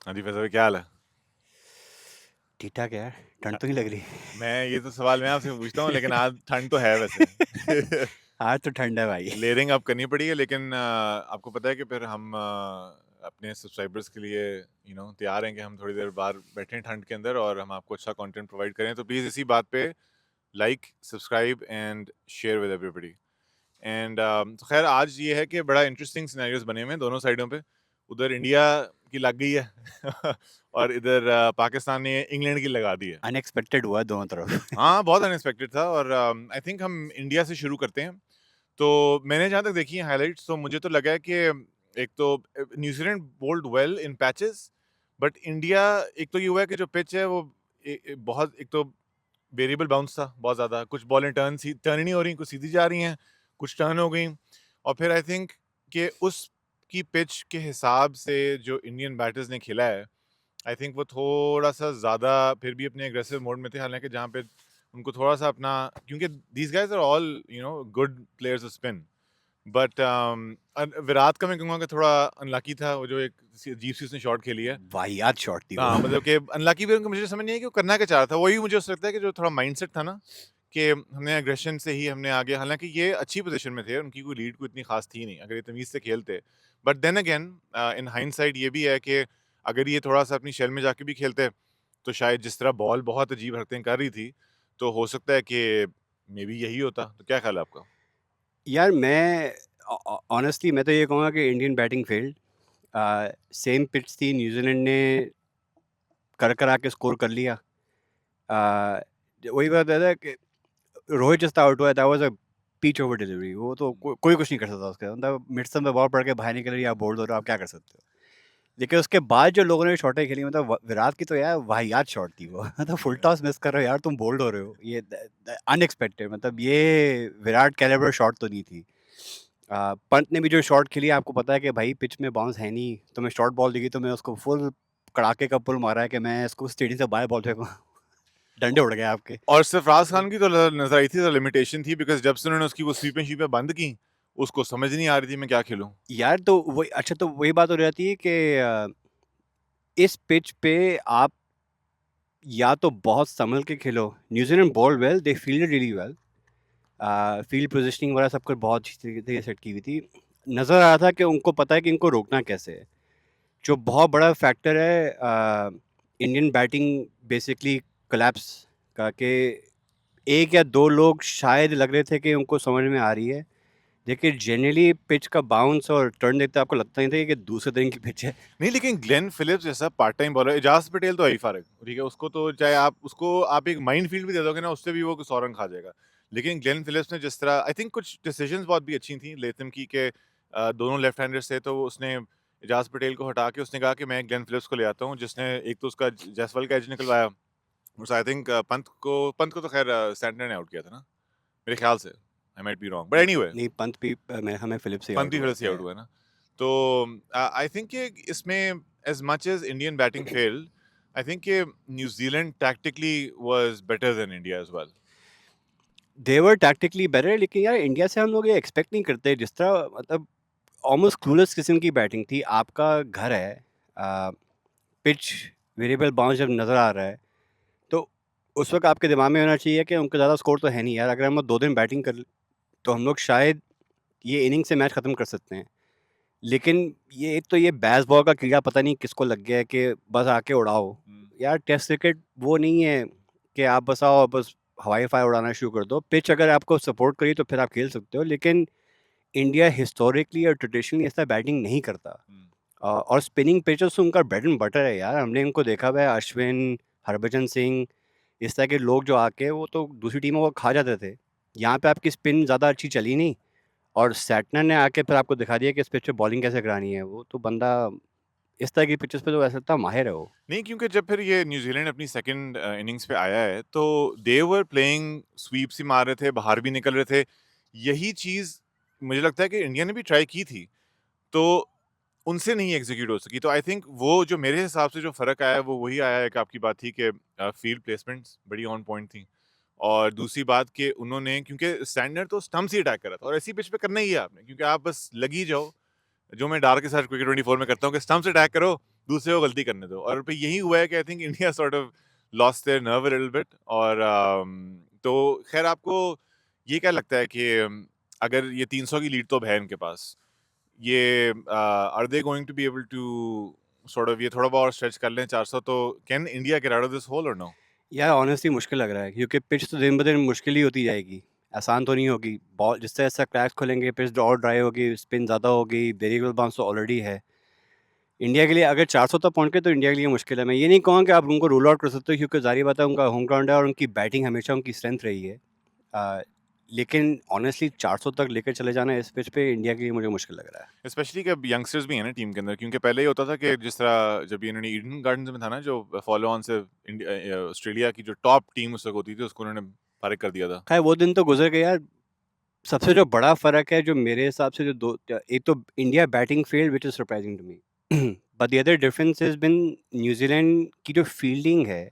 हाँ जी, फैज़ल भाई क्या हाल है? ठीक ठाक है यार, ठंड अ, तो नहीं लग रही। मैं ये तो सवाल मैं आपसे पूछता हूँ लेकिन आज ठंड तो है वैसे। आज तो ठंड है भाई। लेयरिंग अब करनी पड़ी है लेकिन आपको पता है कि फिर हम अपने सब्सक्राइबर्स के लिए तैयार हैं कि हम थोड़ी देर बाहर बैठें ठंड के अंदर और हम आपको अच्छा कंटेंट प्रोवाइड करें। तो प्लीज़ इसी बात पे like, subscribe and share with everybody. And तो खैर आज ये है कि बड़ा इंटरेस्टिंग सिनेरियोस बने हुए हैं दोनों साइडों पे। उधर इंडिया की लग गई है और इधर पाकिस्तान ने इंग्लैंड की लगा दी है। अनएक्सपेक्टेड हुआ है दोनों तरफ। हाँ, बहुत अनएक्सपेक्टेड था और आई थिंक हम इंडिया से शुरू करते हैं। तो मैंने जहाँ तक देखी है हाइलाइट्स तो मुझे तो लगा है कि एक तो New Zealand bowled well in patches but India एक तो ये हुआ है कि जो पिच है वो बहुत एक तो वेरिएबल बाउंस था बहुत ज़्यादा। कुछ बॉलें टर्न ही नहीं हो रही, कुछ सीधी जा रही हैं, कुछ टर्न हो गई और फिर आई थिंक कि उसकी पिच के हिसाब से जो इंडियन बैटर्स ने खेला है आई थिंक वो थोड़ा-सा ज़्यादा फिर भी अपने एग्रेसिव मोड में थे, हालाँकि जहाँ पे उनको थोड़ा-सा अपना क्योंकि these guys are all good players of spin but Virat का मैं कहूँगा कि थोड़ा अनलकी था, वो जो एक अजीब-सी उसने शॉट खेली है। वाहियात शॉट थी वो। हाँ, मतलब कि अनलकी भी उनको मुझे समझ नहीं आई कि वो करना क्या चाह रहा था। वही मुझे ऐसा लगता है कि जो थोड़ा माइंडसेट था ना, कि हमने एग्रेशन से ही हमने आगे हालाँकि ये अच्छी पोज़ीशन में थे, उनकी कोई लीड कोई इतनी ख़ास थी नहीं, अगर ये तमीज़ से खेलते। But then again in hindsight ये भी है कि अगर ये थोड़ा-सा अपनी शेल में जाके भी खेलते, तो शायद जिस तरह बॉल बहुत अजीब हरकतें कर रही थी, तो हो सकता है कि मेबी यही होता। तो क्या ख़्याल है आपका? यार मैं ऑनेस्टली मैं तो ये कहूँगा कि Indian batting failed. Same pitch थी, न्यूजीलैंड ने कर आके स्कोर कर लिया। वही बात है ना कि रोहित जस्ट आउट हुआ, that was a pitch over delivery. वो तो कोई कुछ नहीं कर सकता उसका, मतलब मिड स्टंप पे बॉल पड़ के बाहर निकल रही है, आप बोल्ड हो रहे हो, आप क्या कर सकते हो? लेकिन उसके बाद जो लोगों ने शॉटें खेली, मतलब विराट की तो यार वाहियात शॉट थी वो। मतलब फुल टॉस मिस कर रहे हो यार, तुम बोल्ड हो रहे हो, ये अनएक्सपेक्टेड, मतलब ये विराट कैलिबर शॉट तो नहीं थी। पंत ने भी जो शॉट खेली, आपको पता है कि भाई पिच में बाउंस है नहीं, तो मैं शॉर्ट बॉल दिखी तो मैं उसको फुल कड़ाके का पुल मारा है कि मैं इसको स्टेडियम से बाहर बॉल फेंकूँ। डंडे उड़ गए आपके। और सरफराज खान की तो नजर आई थी तो लिमिटेशन थी बिकॉज जब से उन्होंने उसकी वो स्वीपें शीपें बंद की उसको समझ नहीं आ रही थी मैं क्या खेलूं। यार तो वही, अच्छा तो वही बात हो जाती है कि इस पिच पे आप या तो बहुत संभल के खेलो। New Zealand bowled well, they fielded really well, field positioning वगैरह सब कुछ बहुत अच्छी तरीके से सेट की हुई थी। नज़र आ रहा था कि उनको पता है कि इनको रोकना कैसे है। जो बहुत बड़ा फैक्टर है इंडियन बैटिंग बेसिकली कोलैप्स का, कि एक या दो लोग शायद लग रहे थे कि उनको समझ में आ रही है, लेकिन जनरली पिच का बाउंस और टर्न देखते आपको लगता नहीं था कि दूसरे दिन की पिच है। नहीं लेकिन ग्लेन फिलिप्स जैसा part time bowler, Ajaz Patel तो है ही फारग, ठीक है, उसको तो चाहे आप एक माइंड फील्ड भी दे दोगे ना उससे भी वो 100 रन खा जाएगा। लेकिन ग्लेन फिलिप्स ने जिस तरह आई थिंक कुछ डिसीजंस बहुत भी अच्छी थी लेथम की के दोनों लेफ्ट हैंडर्स थे तो उसने एजाज पटेल को हटा के उसने कहा कि मैं ग्लेन फिलिप्स को ले आता हूँ जिसने एक तो उसका जायसवाल का एज निकलवाया और आई थिंक पंत को तो खैर सैंटनर ने आउट किया था ना मेरे ख्याल से। I might be wrong but anyway नहीं, पंत भी हमें फिलिप से पंत आउट ही हुआ फिर से है। आउट हुआ है ना। तो आई थिंक कि इसमें as much as Indian batting failed I think कि New Zealand tactically was better than India as well. They were tactically better, लेकिन यार इंडिया से हम लोग ये एक्सपेक्ट नहीं करते, जिस तरह मतलब ऑलमोस्ट क्लूलेस किस्म की बैटिंग थी। आपका घर है, पिच वेरिएबल बाउंस जब नज़र आ रहा है, तो उस वक्त आपके दिमाग में होना चाहिए कि उनका ज़्यादा स्कोर तो है नहीं यार, अगर हम लोग 2 दिन बैटिंग कर तो हम लोग शायद ये इनिंग से मैच ख़त्म कर सकते हैं। लेकिन ये एक तो ये बैस बॉल का कीड़ा पता नहीं किसको लग गया है कि बस आके उड़ाओ। यार टेस्ट क्रिकेट वो नहीं है कि आप बस आओ और बस हवाई फायर उड़ाना शुरू कर दो। पिच अगर आपको सपोर्ट करी तो फिर आप खेल सकते हो, लेकिन इंडिया हिस्टोरिकली और ट्रेडिशनली ऐसा बैटिंग नहीं करता। और स्पिनिंग पिचेस तो उनका ब्रेड एंड बटर है यार, हमने इनको देखा हुआ है, अश्विन, हरभजन सिंह, इस तरह के लोग जो आके वो तो दूसरी टीमों को खा जाते थे। यहाँ पे आपकी स्पिन ज़्यादा अच्छी चली नहीं, और सैटनर ने आके फिर आपको दिखा दिया कि इस पिच पे बॉलिंग कैसे करानी है। वो तो बंदा इस तरह की पिचेस पे तो ऐसा लगता है माहिर है वो। नहीं क्योंकि जब फिर ये न्यूजीलैंड अपनी सेकंड इनिंग्स पे आया है तो दे वर प्लेइंग स्वीप्स ही मार रहे थे, बाहर भी निकल रहे थे। यही चीज़ मुझे लगता है कि इंडिया ने भी ट्राई की थी। तो उनसे नहीं एग्जीक्यूट हो सकी। तो आई थिंक वो जो मेरे हिसाब से जो फ़र्क आया है वो वही आया है कि आपकी बात थी कि फील्ड प्लेसमेंट्स बड़ी ऑन पॉइंट थी। और दूसरी बात कि उन्होंने क्योंकि स्टैंडर्ड तो स्टंप्स ही अटैक करा था और ऐसी पिच पे करना ही है आपने क्योंकि आप बस लग ही जाओ। जो मैं डार के साथ क्रिकेट 24 में करता हूँ कि स्टंप्स अटैक करो दूसरे को गलती करने दो। और फिर यही हुआ है कि I think India sort of lost their nerve a little bit. और तो खैर आपको ये क्या लगता है कि अगर ये 300 की लीड तो अब है इनके पास, ये are they going to be able to sort of ये थोड़ा बहुत स्ट्रेच कर लें 400, तो can India get out of this hole और नो? यार ऑनेस्टली मुश्किल लग रहा है क्योंकि पिच तो दिन ब दिन मुश्किल ही होती जाएगी, आसान तो नहीं होगी। बॉल जिससे जैसा क्रैक्स खुलेंगे, पिच और ड्राई होगी, स्पिन ज़्यादा होगी, वेरिएबल बाउंस तो ऑलरेडी है। इंडिया के लिए अगर 400 तक पहुँच गए तो इंडिया के लिए मुश्किल है। मैं ये नहीं कहूँगा कि आप उनको रूल आउट कर सकते हो क्योंकि ज़ाहिर बात है उनका होम ग्राउंड है और उनकी बैटिंग हमेशा उनकी स्ट्रेंथ रही है। अ, लेकिन ऑनेस्टली 400 तक लेकर चले जाना इस पिच पे इंडिया के लिए मुझे मुश्किल लग रहा है। स्पेशली कि अब यंगस्टर्स भी हैं ना टीम के अंदर, क्योंकि पहले ये होता था कि जिस तरह जब ये इन्होंने ईडन गार्डन्स में था ना, जो फॉलो ऑन से ऑस्ट्रेलिया की जो टॉप टीम उस वक्त होती थी उसको उन्होंने फारिग कर दिया था। खैर वो दिन तो गुज़र गए यार। सबसे जो बड़ा फ़र्क है जो मेरे हिसाब से जो दो एक तो India batting failed which is surprising to me but the other difference has been New Zealand की जो फील्डिंग है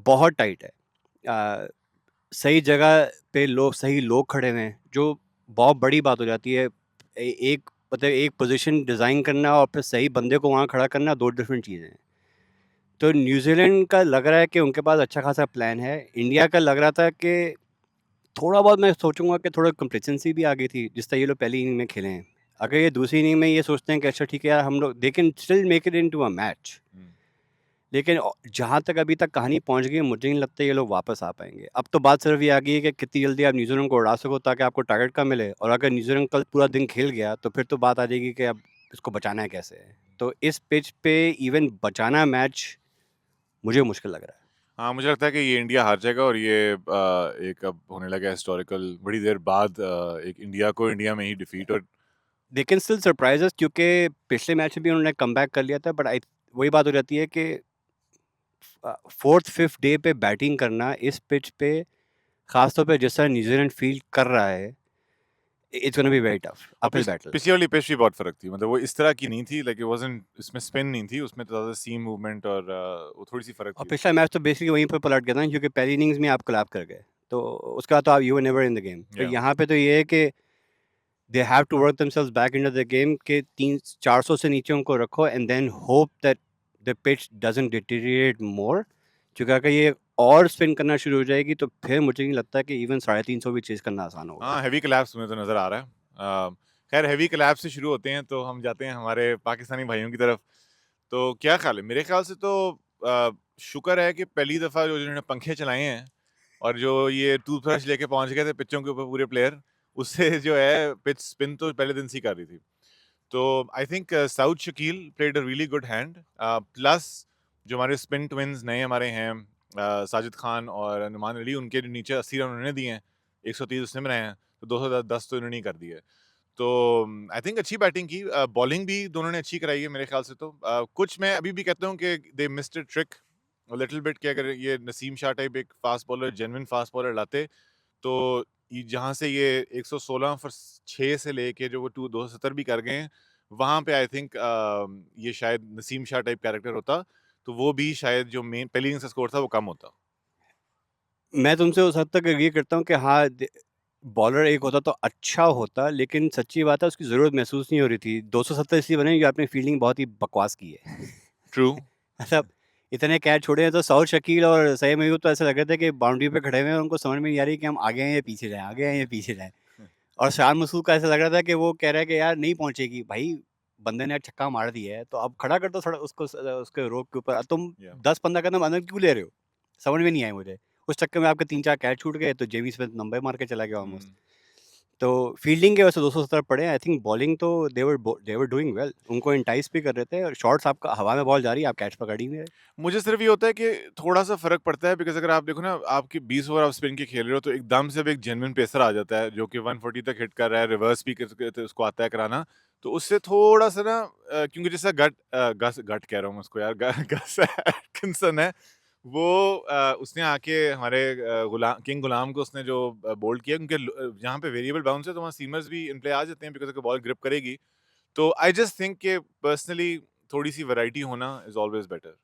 बहुत टाइट है। सही जगह पे लोग सही लोग खड़े हुए हैं जो बहुत बड़ी बात हो जाती है। एक मतलब एक पोजीशन डिज़ाइन करना और फिर सही बंदे को वहाँ खड़ा करना दो डिफरेंट चीज़ें हैं। तो न्यूज़ीलैंड का लग रहा है कि उनके पास अच्छा खासा प्लान है। इंडिया का लग रहा था कि थोड़ा बहुत मैं सोचूँगा कि थोड़ा कंप्लेसेंसी भी आ गई थी, जिस तरह ये लोग पहली इनिंग में खेले हैं। अगर ये दूसरी इनिंग में ये सोचते हैं कि अच्छा ठीक है यार हम लोग they can still make it into a match. लेकिन जहाँ तक अभी तक कहानी पहुँच गई है, मुझे नहीं लगता ये लोग वापस आ पाएँगे। अब तो बात सिर्फ़ ये आ गई है कि कितनी जल्दी आप न्यूज़ीलैंड को उड़ा सको ताकि आपको टारगेट कम मिले और अगर न्यूज़ीलैंड कल पूरा दिन खेल गया, तो फिर तो बात आ जाएगी कि अब इसको बचाना है कैसे? तो इस पिच पे इवन बचाना मैच मुझे मुश्किल लग रहा है। हाँ, मुझे लगता है कि ये इंडिया हार जाएगा और ये एक अब होने लगा हिस्टोरिकल, बड़ी देर बाद एक इंडिया को इंडिया में ही डिफीट। और दे कैन स्टिल सरप्राइज़ अस क्योंकि पिछले मैच में भी उन्होंने कमबैक कर लिया था बट आई वही बात हो जाती है कि 4th 5th डे पे बैटिंग करना इस पिच पे ख़ास तौर पे जिस तरह न्यूज़ीलैंड फ़ील्ड कर रहा है, it's gonna be very tough, और अपहिल बैटल। पिछली वाली पिच भी बहुत फर्क थी, मतलब वो इस तरह की नहीं थी, लाइक इट वाज़न्ट, इसमें स्पिन नहीं थी, उसमें तो ज़्यादा सीम मूवमेंट और वो थोड़ी सी फर्क और थी पिछला उसमें। मैच तो बेसिकली वहीं पे पलट गया था क्योंकि पहली इनिंग्स में आप कोलैप्स कर गए। तो उसके बाद तो आप you were never in the game. तो या यहाँ पे तो ये है कि they have to work themselves back into the game कि 300-400 से नीचे उनको रखो and then hope that the pitch doesn't deteriorate more. क्योंकि अगर ये और स्पिन करना शुरू हो जाएगी तो फिर मुझे नहीं लगता कि इवन 350 भी चेज़ करना आसान होगा। हाँ, हेवी कोलैप्स में तो नज़र आ रहा है। खैर हेवी कोलैप्स से शुरू होते हैं तो हम जाते हैं हमारे पाकिस्तानी भाइयों की तरफ। तो क्या ख़्याल है? मेरे ख़्याल से तो अ, शुक्र है कि पहली दफ़ा जो जिन्होंने पंखे चलाए हैं और जो ये टूथब्रश लेके पहुँच गए थे पिचों के ऊपर पूरे प्लेयर, उससे जो है पिच स्पिन तो पहले दिन से ही कर रही थी। तो I think south Shakeel played a really good hand, plus जो हमारे स्पिन ट्विन्स नए हमारे हैं, साजिद खान और नुमान अली, उनके जो नीचे 80 रन उन्होंने दिए हैं, 130 उसने बनाए हैं, तो 210 तो इन्होंने ही कर दिए। तो आई थिंक अच्छी बैटिंग की, बॉलिंग भी दोनों ने अच्छी कराई है मेरे ख्याल से। तो कुछ मैं अभी भी कहता हूँ कि they missed a trick little bit, कि अगर ये नसीम शाह टाइप एक fast bowler, genuine fast bowler लाते, तो जहाँ से ये 116 फॉर 6 से लेके जो वो 270 भी कर गए हैं, वहाँ पे आई थिंक ये शायद नसीम शाह टाइप कैरेक्टर होता, तो वो भी शायद जो मेन पहली इनिंग्स का स्कोर था वो कम होता। मैं तुमसे उस हद तक एग्री करता हूँ कि हाँ, बॉलर एक होता तो अच्छा होता, लेकिन सच्ची बात है उसकी ज़रूरत महसूस नहीं हो रही थी। 270 इसलिए बने क्योंकि आपने फील्डिंग बहुत ही बकवास की है। ट्रू। मतलब इतने कैच छोड़े हैं तो सऊद शकील और सईद मयूब तो ऐसा लग रहा था कि बाउंड्री पे खड़े हुए हैं, उनको समझ में नहीं आ रही कि हम आगे हैं या पीछे जाएँ, आगे हैं या पीछे जाएँ। और शान मसूद का ऐसा लग रहा था कि वो कह रहा है कि यार नहीं पहुँचेगी। भाई बंदे ने छक्का मार दिया है, तो अब खड़ा कर दो थोड़ा उसको उसके रोक के ऊपर। अब तुम या 10-15 कदम अंदर क्यों ले रहे हो? समझ में नहीं आया मुझे। उस चक्कर में आपके 3-4 कैच छूट गए, तो जेमी स्मिथ नंबर मार के चला गया ऑलमोस्ट। तो फील्डिंग के वजह से 270 पड़े। आई थिंक बॉलिंग तो दे वर डूइंग वेल। उनको एंटाइस भी कर रहे थे और शॉट्स आपका हवा में बॉल जा रही है, आप कैच पकड़ ही नहीं रहे। मुझे सिर्फ ये होता है कि थोड़ा-सा फ़र्क पड़ता है, बिकॉज़ अगर आप देखो ना, आपके 20 ओवर आप स्पिन के खेल रहे हो, तो एकदम से अब एक जेन्युइन पेसर आ जाता है जो कि 140 तक हिट कर रहा है, रिवर्स भी उसको आता है कराना। तो उससे थोड़ा-सा ना क्योंकि जैसा गट कह रहा हूँ मैं उसको यार, गस एटकिंसन है, वो उसने आके हमारे किंग गुलाम को उसने जो बोल्ड किया, क्योंकि जहाँ पे वेरिएबल बाउंस है तो वहाँ सीमर्स भी इन प्ले आ जाते हैं, बिकॉज़ अगर बॉल ग्रिप करेगी। तो आई जस्ट थिंक कि पर्सनली थोड़ी-सी वैरायटी होना इज़ ऑलवेज़ बेटर।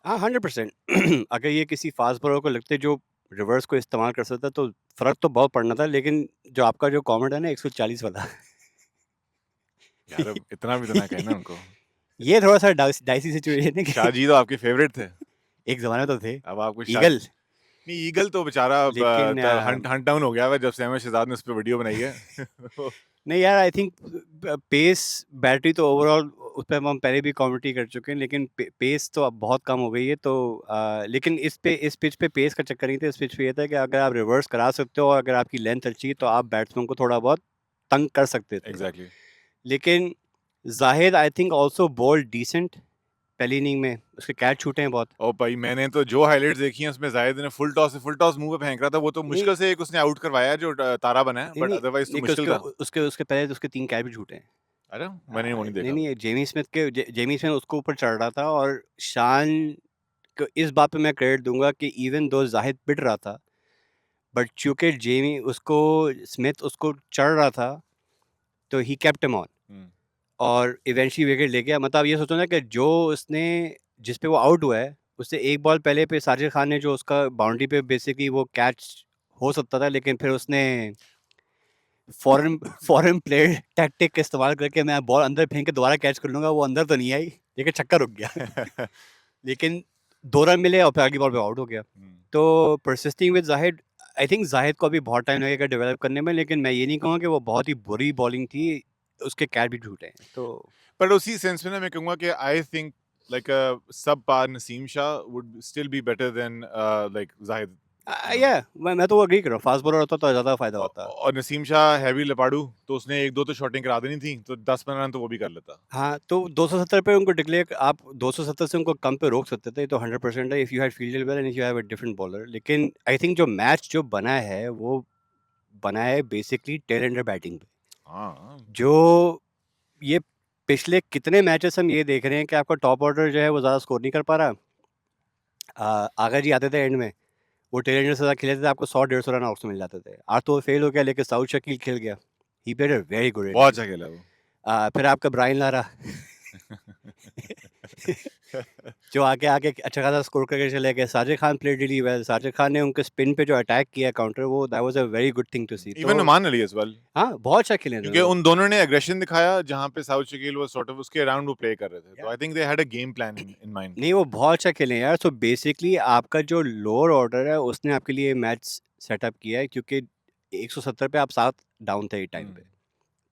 हाँ, 100%। अगर ये किसी फ़ास्ट बॉलर को लगते जो रिवर्स को इस्तेमाल कर सकता तो फ़र्क तो बहुत पड़ना था, लेकिन जो आपका जो कॉमेंट है ना 140 वाला यार अब इतना भी तो ना कहना उनको। ये थोड़ा सा डाइसी सिचुएशन है कि शाहजी तो आपके फेवरेट थे, एक ज़माने तो थे, अब आपको ईगल, नहीं, ईगल तो बेचारा लेकिन हंट हंट डाउन हो गया है जब से अहमद शहजाद ने उस पे वीडियो बनाई है। तो नहीं यार आई थिंक पेस बैटरी तो ओवरऑल उस पे हम पहले भी कमेंट्री कर चुके हैं, लेकिन पेस तो अब बहुत कम हो गई है। तो लेकिन इस पिच पे पेस का चक्कर नहीं था। इस पिच पे ये था कि अगर आप रिवर्स करा सकते हो और अगर आपकी लेंथ अच्छी है तो आप बैट्समैन को थोड़ा बहुत तंग कर सकते थे। एग्जैक्टली लेकिन Zahid I think also bowled decent पहली इनिंग में, उसके कैच छूटे हैं बहुत। ओ भाई, मैंने तो जो हाइलाइट्स देखी हैं उसमें जाहिद ने फुल टॉस मुंह पे फेंक रहा था, वो तो नहीं मुश्किल से एक उसने आउट करवाया जो तारा बना है, नहीं बट नहीं अदरवाइज तो नहीं कि मुश्किल उसके था। उसके उसके पहले तो उसके 3 कैच भी छूटे हैं। अरे मैंने वो नहीं नहीं देखा। नहीं जेमी स्मिथ उसको ऊपर चढ़ रहा था, और शान को इस बात पे मैं क्रेडिट दूंगा कि इवन दो जाहिद पिट रहा था, बट चूंकि जेमी उसको स्मिथ उसको चढ़ रहा था तो ही केप्ट हिम ऑन, हम्म, और इवेंचुअली विकेट ले गया। मतलब ये सोचो ना कि जो उसने जिस पे वो आउट हुआ है उससे एक बॉल पहले पे साजिद खान ने जो उसका बाउंड्री पे बेसिकली वो कैच हो सकता था, लेकिन फिर उसने फॉरेन फॉरेन प्लेयर टैक्टिक का इस्तेमाल करके मैं बॉल अंदर फेंक के दोबारा कैच कर लूंगा, वो अंदर तो नहीं आई लेकिन छक्का रुक गया। लेकिन 2 रन मिले और फिर अगली बॉल पे आउट हो गया। हम्म। तो persisting with Zahid, I think Zahid को अभी बहुत टाइम लगेगा डेवलप करने में, लेकिन मैं ये नहीं कहूँगा कि वो बहुत ही बुरी बॉलिंग थी, उसके कैच भी झूठे हैं। तो पर उसी सेंस में ना मैं कहूंगा कि आई think like subpar Naseem Shah would still be better than like Zahid, you know. या मैं तो एग्री कर रहा हूँ, फास्ट बॉलर होता तो ज़्यादा फायदा होता। और नसीम शाह हैवी लपाड़ू, तो उसने एक दो तो शॉटिंग करा देनी थी, तो 10-15 रन तो वो भी कर लेता। हाँ, तो 270 पे उनको डिक्लेयर, आप 270 से उनको कम पे रोक सकते थे, तो 100% है if you had fielded well and if you have a different bowler. लेकिन आई थिंक जो मैच जो बना है वो बना है बेसिकली टेल एंडर बैटिंग पे। हाँ, जो ये पिछले कितने मैचेस हम ये देख रहे हैं कि आपका टॉप ऑर्डर जो है वो ज़्यादा स्कोर नहीं कर पा रहा। आगा जी आते थे एंड में, वो टेल एंडर से ज़्यादा खेलते थे, आपको 100-150 रन आउट से मिल जाते थे। आज तो वो फेल हो गया, लेकिन साउथ शकील खेल गया, he played a very good बहुत इनिंग्स। अच्छा खेला वो। फिर आपका ब्रायन लारा जो आके आके अच्छा खासा स्कोर करके चले गए। Sajid Khan played really well, Sajid Khan ने उनके स्पिन पे जो अटैक किया काउंटर, वो that was a very good thing to see. तो even Noman Ali as well, हाँ, बहुत अच्छा खेले हैं क्योंकि दोनों। उन दोनों ने एग्रेशन दिखाया जहाँ पे south Shakeel was sort of उसके अराउंड वो प्ले कर रहे थे, तो या I think they had a game plan in mind. नहीं, वो बहुत अच्छा खेले हैं यार। सो बेसिकली आपका जो लोअर ऑर्डर है उसने आपके लिए मैच सेटअप किया है, क्योंकि 170 पे आप 7 डाउन थे एक टाइम पे।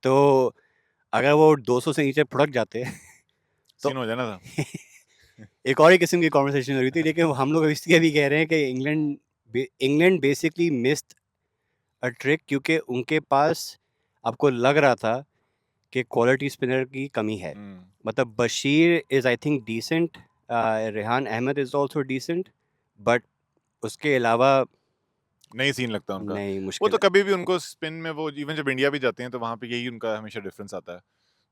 तो अगर वो 200 से नीचे फुड़क जाते तो सीन हो जाना था। एक और ही किस्म की कॉन्वर्सेशन हो रही थी। लेकिन हम लोग इसलिए भी कह रहे हैं कि England basically missed a trick, क्योंकि उनके पास आपको लग रहा था कि क्वालिटी स्पिनर की कमी है। हम्म, मतलब Bashir is I think decent, Rehan Ahmed is also decent, but उसके अलावा नहीं सीन लगता उनका। नहीं, वो मुश्किल तो है। कभी भी उनको स्पिन में, वो इवन जब इंडिया भी जाते हैं तो वहाँ पे यही उनका हमेशा डिफरेंस आता है।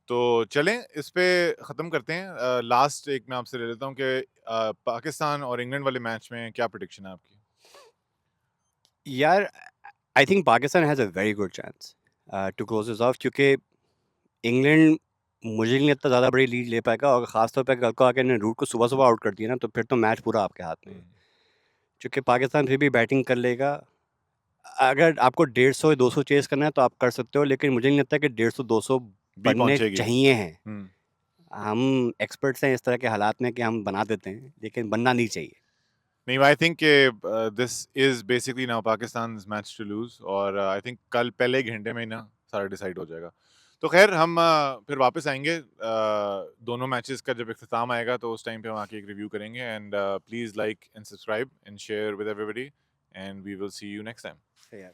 तो चलें इस पे ख़त्म करते हैं। लास्ट एक मैं आपसे ले लेता हूँ कि पाकिस्तान और इंग्लैंड वाले मैच में क्या प्रेडिक्शन है आपकी? यार I think Pakistan has a very good chance to close this off, क्योंकि इंग्लैंड मुझे नहीं लगता ज़्यादा बड़ी लीड ले पाएगा, और ख़ास तौर पे कल को आके इन्होंने रूट को सुबह-सुबह आउट कर दिया ना, तो फिर तो मैच पूरा आपके हाथ में है। हम्म, क्योंकि पाकिस्तान फिर भी बैटिंग कर लेगा। अगर आपको 150 या 200 चेज़ करना है तो आप कर सकते हो, लेकिन मुझे नहीं लगता कि 150-200 बी बनने पहुंचेगी। चाहिए हैं। हम्म। हम एक्सपर्ट्स हैं इस तरह के हालात में कि हम बना देते हैं, लेकिन बनना नहीं चाहिए। नहीं, I think this is basically now Pakistan match to lose, और आई थिंक कल पहले एक घंटे में ही ना सारा डिसाइड हो जाएगा। तो खैर हम फिर वापस आएंगे, दोनों मैचेस का जब इख्तिताम आएगा तो उस टाइम पे हम आके एक रिव्यू करेंगे। And please like and subscribe and share with everybody, and we will see you next time. सही है।